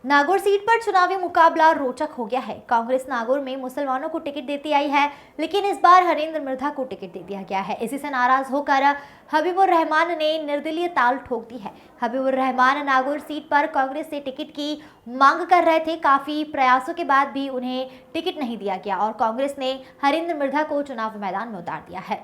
Nagaur seat पर चुनावी मुकाबला रोचक हो गया है। कांग्रेस नागौर में मुसलमानों को टिकट देती आई है, लेकिन इस बार हरेंद्र मिर्धा को टिकट दे दिया गया है। इसी से नाराज होकर हबीबुर रहमान ने निर्दलीय ताल ठोक दी है। हबीबुर रहमान नागौर सीट पर कांग्रेस से टिकट की मांग कर रहे थे। काफी प्रयासों के बाद भी उन्हें टिकट नहीं दिया गया और कांग्रेस ने हरेंद्र मिर्धा को चुनाव मैदान में उतार दिया है।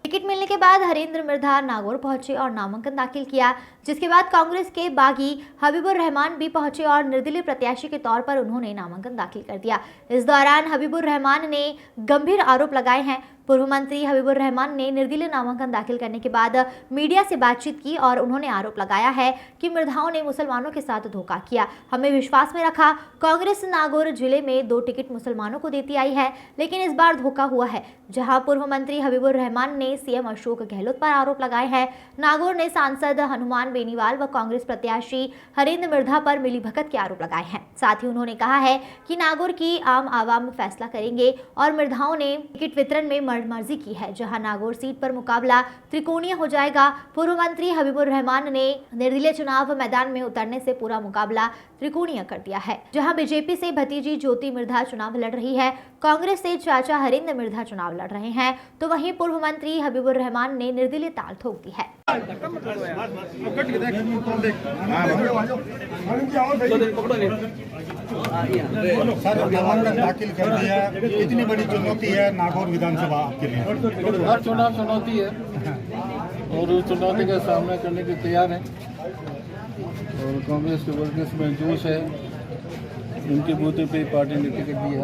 टिकट मिलने के बाद हरेंद्र मिर्धा नागौर पहुंचे और नामांकन दाखिल किया, जिसके बाद कांग्रेस के बागी हबीबुर रहमान भी पहुंचे और निर्दलीय प्रत्याशी के तौर पर उन्होंने नामांकन दाखिल कर दिया। इस दौरान हबीबुर रहमान ने गंभीर आरोप लगाए हैं। पूर्व मंत्री हबीबुर रहमान ने निर्दलीय नामांकन दाखिल करने के बाद मीडिया से बातचीत की और उन्होंने आरोप लगाया है कि मिर्धाओं ने मुसलमानों के साथ धोखा किया, हमें विश्वास में रखा। कांग्रेस नागौर जिले में 2 टिकट मुसलमानों को देती आई है, लेकिन इस बार धोखा हुआ है। जहां पूर्व मंत्री हबीबुर रहमान ने सीएम अशोक गहलोत पर आरोप लगाए हैं, नागौर ने सांसद हनुमान बेनीवाल व कांग्रेस प्रत्याशी हरेंद्र मिर्धा पर मिलीभगत के आरोप लगाए हैं। साथ ही उन्होंने कहा है कि नागौर की आम आवाम फैसला करेंगे और मिर्धाओं ने टिकट वितरण में मर्जी की है। जहां नागौर सीट पर मुकाबला त्रिकोणीय हो जाएगा। पूर्व मंत्री हबीबुर रहमान ने निर्दलीय चुनाव मैदान में उतरने से पूरा मुकाबला त्रिकोणीय कर दिया है। जहां बीजेपी से भतीजी ज्योति मिर्धा चुनाव लड़ रही है, कांग्रेस से चाचा हरेंद्र मिर्धा चुनाव लड़ रहे हैं, तो वहीं पूर्व मंत्री हबीबुर रहमान ने निर्दलीय ताल ठोक दी है। सर, नामांकन दाखिल कर दिया, इतनी बड़ी चुनौती है नागौर विधानसभा आपके लिए? हर चुनाव चुनौती है और उस चुनौती का सामना करने के तैयार हैं और कांग्रेस के वर्कर्स में जोश है। उनके बूते पे पार्टी ने टिकट दिया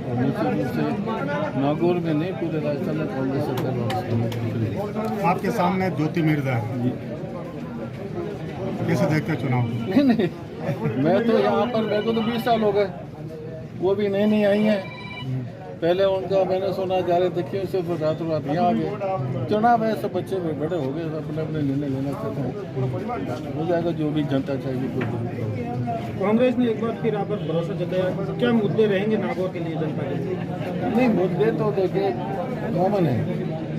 और निश्चित रूप से नागौर में नहीं पूरे राजस्थान में कांग्रेस सरकार वापस। आपके सामने ज्योति मिर्धा है, कैसे देखते हैं चुनाव? नहीं, मैं तो यहाँ पर, मेरे को तो 20 साल हो गए, वो भी नई आई हैं। पहले उनका मैंने सुना जा रहे थे क्यों सिर्फ रातों रात यहाँ आ गए। चुनाव है, सब बच्चे में बड़े हो गए, अपने अपने निर्णय लेना चाहते हैं, हो जाएगा जो भी जनता चाहेगी। कांग्रेस ने एक बार फिर आप पर भरोसा जताया, क्या मुद्दे रहेंगे नागौर के लिए, जनता के लिए? नहीं, मुद्दे तो देखिए कॉमन है,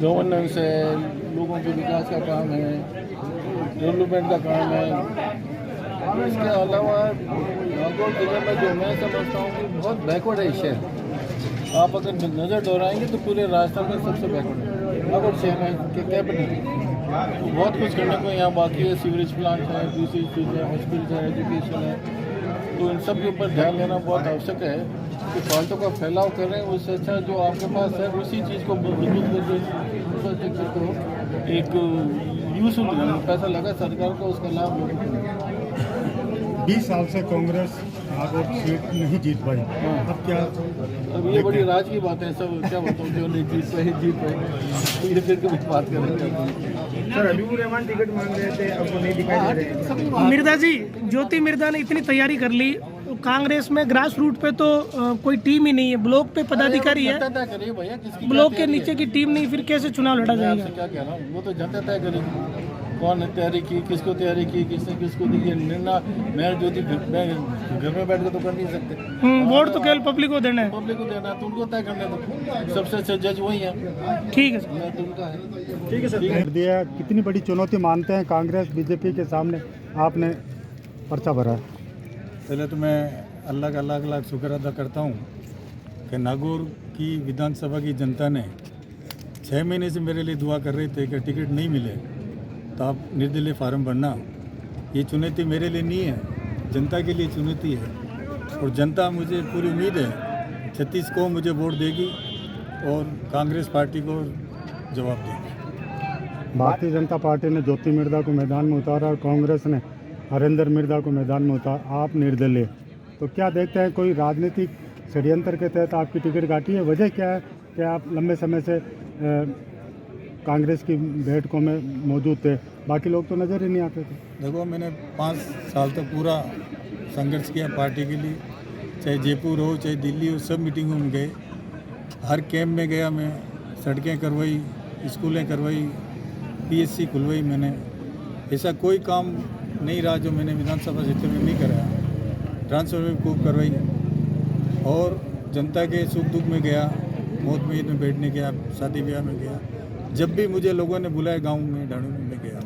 गवर्नेंस है, लोगों के विकास का काम है, डेवलपमेंट का काम है। इसके अलावा नागौर जिले में जो मैं समझता हूँ कि बहुत बैकवर्ड है शहर। आप अगर नज़र दोहराएंगे तो पूरे राजस्थान में सबसे बैकवर्ड है नागौर शहर है कि कैपिटल। तो बहुत कुछ करने को यहाँ बाकी है, सीवरेज प्लांट है, दूसरी चीज़ें, हॉस्पिटल है, एजुकेशन है, तो इन सब के ऊपर ध्यान देना बहुत आवश्यक है कि फालतू का फैलाव करें। उससे अच्छा जो आपके पास है उसी चीज़ को मजबूत करके एक यूजफुल पैसा लगा सरकार को, उसका लाभ लोगों को। 20 साल से कांग्रेस नागौर सीट नहीं जीत पाई, अब क्या? अब ये बड़ी राज की बात है, सब क्या बताऊँ, जो नहीं जीत पाए तो ये फिर कभी बात करेंगे। सर, हबीबुर रहमान टिकट मांग रहे थे, अब वो नहीं दिखाई दे रहे। मिर्धा जी, ज्योति मिर्धा ने इतनी तैयारी कर ली, कांग्रेस में ग्रास रूट पे तो कोई टीम ही नहीं है, ब्लॉक पे पदाधिकारी है, भैया ब्लॉक के नीचे की टीम नहीं, फिर कैसे चुनाव लड़ा जाएगा? क्या कह रहा हूँ, वो तो जनता तय करेगी कौन ने तैयारी की, किसको तैयारी की, किसने किसको दी, ये निर्णय मैं ज्योति मैं घर में बैठ के तो कर नहीं सकते। वोट तो केवल पब्लिक को देना है, पब्लिक को देना है तो उनको तय करने दो, सबसे अच्छे जज वही है। ठीक है सर, तो उनका है। ठीक है सर। कर दिया, कितनी बड़ी चुनौती मानते हैं कांग्रेस बीजेपी के सामने आपने पर्चा भरा? पहले तो मैं अल्लाह का लाख शुक्र अदा करता हूँ कि नागौर की विधानसभा की जनता ने 6 महीने से मेरे लिए दुआ कर रही थी कि टिकट नहीं मिले तो आप निर्दलीय फार्म भरना। ये चुनौती मेरे लिए नहीं है, जनता के लिए चुनौती है और जनता, मुझे पूरी उम्मीद है 36 को मुझे वोट देगी और कांग्रेस पार्टी को जवाब देगी। भारतीय जनता पार्टी ने ज्योति मिर्धा को मैदान में उतारा और कांग्रेस ने हरेंद्र मिर्धा को मैदान में उतारा, आप निर्दलीय, तो क्या देखते हैं कोई राजनीतिक षड्यंत्र के तहत आपकी टिकट काटी है? वजह क्या है कि आप लंबे समय से कांग्रेस की बैठकों में मौजूद थे, बाकी लोग तो नज़र ही नहीं आते थे? देखो, मैंने 5 साल तक पूरा संघर्ष किया पार्टी के लिए, चाहे जयपुर हो चाहे दिल्ली हो, सब मीटिंगों में गए, हर कैंप में गया मैं, सड़कें करवाई, स्कूलें करवाई, पीएचसी खुलवाई। मैंने ऐसा कोई काम नहीं रहा जो मैंने विधानसभा क्षेत्र में नहीं कराया। ट्रांसफर में खूब करवाई और जनता के सुख दुख में गया, मौत में बैठने गया, शादी ब्याह में गया, जब भी मुझे लोगों ने बुलाया गांव में, ढाणू में गया।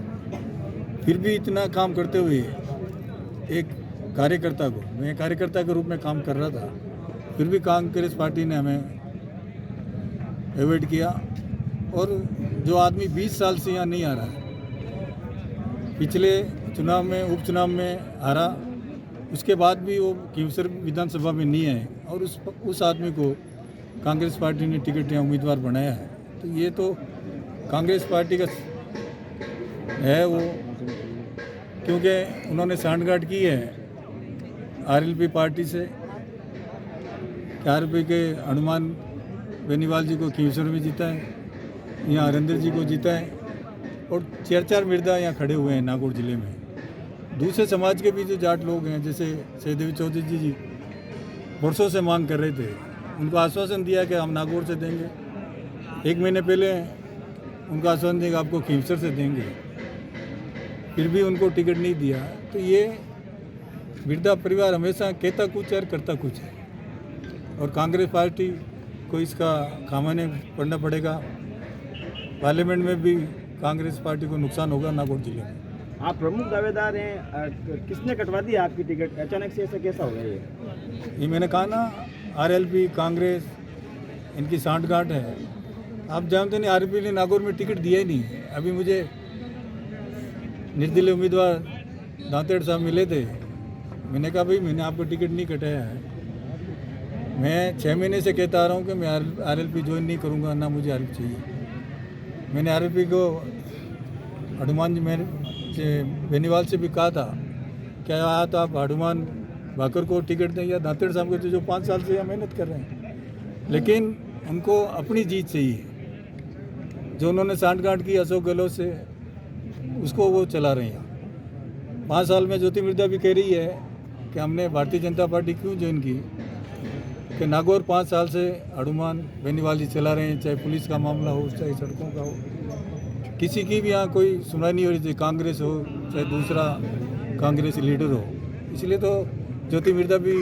फिर भी इतना काम करते हुए एक कार्यकर्ता को, मैं कार्यकर्ता के रूप में काम कर रहा था, फिर भी कांग्रेस पार्टी ने हमें अवॉइड किया। और जो आदमी 20 साल से यहाँ नहीं आ रहा है, पिछले चुनाव में, उपचुनाव में हारा, उसके बाद भी वो खींवसर विधानसभा में नहीं आए और उस आदमी को कांग्रेस पार्टी ने टिकट या उम्मीदवार बनाया है। तो ये तो कांग्रेस पार्टी का है वो, क्योंकि उन्होंने सांठगांठ की है आरएलपी पार्टी से। आरएलपी के हनुमान बेनीवाल जी को खींवसर में जीता है, यहाँ हरिंदर जी को जीता है और 4 मृदा यहाँ खड़े हुए हैं नागौर जिले में। दूसरे समाज के भी जो जाट लोग हैं, जैसे सहदेवी चौधरी जी वर्षों से मांग कर रहे थे, उनको आश्वासन दिया कि हम नागौर से देंगे। 1 महीने पहले उनका आश्वासन दिया कि आपको खींवसर से देंगे, फिर भी उनको टिकट नहीं दिया। तो ये बिरदा परिवार हमेशा कहता कुछ है और करता कुछ है, और कांग्रेस पार्टी को इसका खामियाजा पड़ना पड़ेगा। पार्लियामेंट में भी कांग्रेस पार्टी को नुकसान होगा नागौर जिले में। आप प्रमुख दावेदार हैं, किसने कटवा दी आपकी टिकट? अचानक से ऐसा कैसा हो गया ये मैंने कहा ना, आरएलपी कांग्रेस इनकी सांठगांठ है। आप जानते नहीं, आरएलपी ने नागौर में टिकट दिया ही नहीं। अभी मुझे निर्दलीय उम्मीदवार दांतेड़ साहब मिले थे, मैंने कहा भाई मैंने आपको टिकट नहीं कटाया है, मैं 6 महीने से कहता आ रहा हूँ कि मैं आरएलपी ज्वाइन नहीं करूँगा, ना मुझे आरएलपी चाहिए। मैंने आरएलपी को हनुमान जी बेनीवाल से भी कहा था, क्या आया तो आप हनुमान भाकर को टिकट दें या दांतेड़ साहब को, जो 5 साल से यहाँ मेहनत कर रहे हैं, लेकिन उनको अपनी जीत चाहिए। जो उन्होंने सांठगांठ की अशोक गहलोत से, उसको वो चला रहे हैं। 5 साल में ज्योति मिर्धा भी कह रही है कि हमने भारतीय जनता पार्टी क्यों ज्वाइन की, कि नागौर 5 साल से हनुमान बेनीवाल जी चला रहे हैं, चाहे पुलिस का मामला हो, चाहे सड़कों का हो, किसी की भी यहाँ कोई सुनवाई नहीं हो रही थी, कांग्रेस हो चाहे दूसरा कांग्रेसी लीडर हो। इसलिए तो ज्योति मिर्धा भी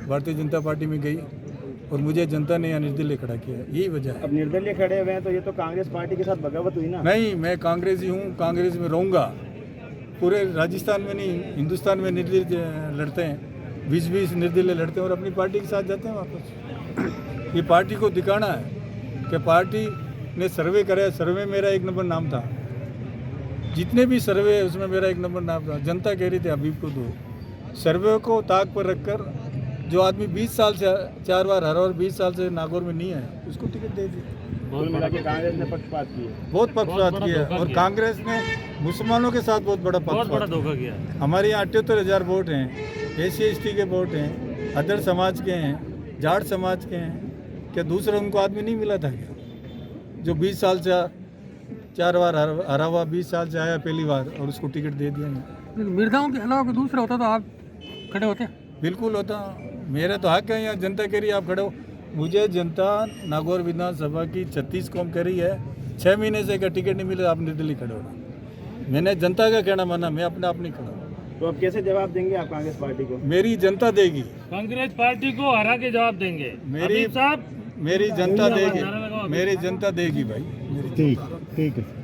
भारतीय जनता पार्टी में गई और मुझे जनता ने यहाँ निर्दलीय खड़ा किया, यही वजह है। अब निर्दलीय खड़े हुए हैं तो ये तो कांग्रेस पार्टी के साथ बगावत हुई ना? नहीं, मैं कांग्रेसी हूँ, कांग्रेस में रहूँगा। पूरे राजस्थान में नहीं, हिंदुस्तान में निर्दलीय लड़ते हैं, 20-20 निर्दलीय लड़ते हैं और अपनी पार्टी के साथ जाते हैं वापस। ये पार्टी को दिखाना है कि पार्टी ने सर्वे कराया, सर्वे मेरा 1 नंबर नाम था, जितने भी सर्वे है उसमें मेरा 1 नंबर नाम था। जनता कह रही थी हबीब को दो। सर्वे को ताक पर रखकर जो आदमी 20 साल से 4 बार हरा और 20 साल से नागौर में नहीं है, उसको टिकट दे दी। कुल मिला के कांग्रेस ने पक्षपात किया, बहुत पक्षपात किया, और कांग्रेस ने मुसलमानों के साथ बहुत बड़ा पक्षपात धोखा किया। हमारे यहाँ 78,000 वोट हैं, SC/ST के वोट हैं, अदर समाज के हैं, जाट समाज के हैं, क्या दूसरा उनको आदमी नहीं मिला था क्या? जो 20 साल से 4 बार हरा हुआ, 20 साल से आया पहली बार, और उसको टिकट दे दिया। मिर्जाओं के अलावा कोई दूसरा होता तो आप खड़े होते? बिल्कुल होता, मेरा तो हक है। यहाँ जनता कह रही है आप खड़े हो, मुझे जनता नागौर विधानसभा की 36 कौम कह रही है, 6 महीने से का टिकट नहीं मिले, आप निर्दलीय खड़े हो। मैंने जनता का कहना माना, मैं अपने आप नहीं खड़ा। तो अब कैसे जवाब देंगे आप कांग्रेस पार्टी को? मेरी जनता देगी, कांग्रेस पार्टी को हरा के जवाब देंगे मेरी साहब, मेरी जनता देगी, मेरी जनता देगी भाई। ठीक ठीक है।